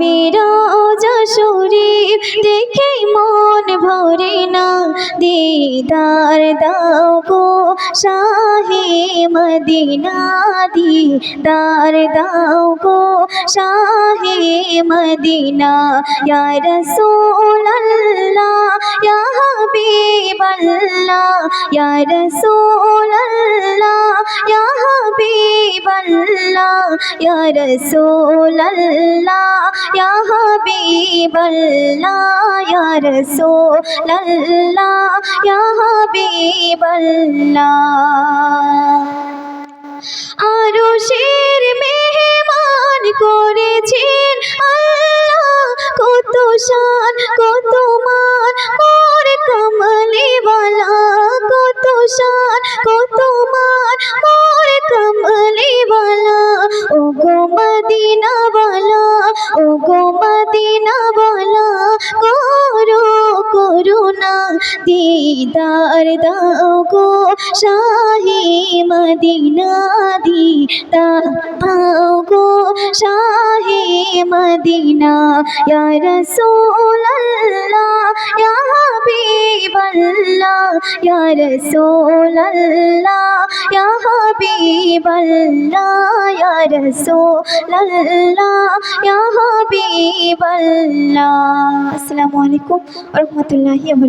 নবীর রওজা শরীফ দেখে মন ভরে না, দিদার দাও গো শাহে মদিনা, দিদার দাও গো শাহে মদিনা। ইয়া রাসূলুল্লাহ ইয়া হাবিবাল্লাহ, ইয়া রাসূলুল্লাহ ইয়া হাবিবাল্লাহ, ইয়া রাসূলুল্লাহ ইয়া হাবিবাল্লাহ, ইয়া রাসূলুল্লাহ ইয়া হাবিবাল্লাহ। আরশের মেহমান করেছেন আল্লাহ, কত শান কত মান মোর কমলিওয়ালা, কত শান কত মান মোর কমলিওয়ালা। ও গো মদিনাওয়ালা, ও গো মদিনাওয়ালা, করো করুণা, দিদার দাও গো শাহে মদিনা, দিদার দাও গো শাহে মদিনা। ইয়া রাসূলুল্লাহ ইয়া হাবিবাল্লাহ, ইয়া রাসূলুল্লাহ ইয়া হাবিবাল্লাহ, ইয়া রাসূলুল্লাহ ইয়া হাবিবাল্লাহ। আসসালামু আলাইকুম ওয়া রাহমাতুল্লাহি ওয়া বারাকাতুহু।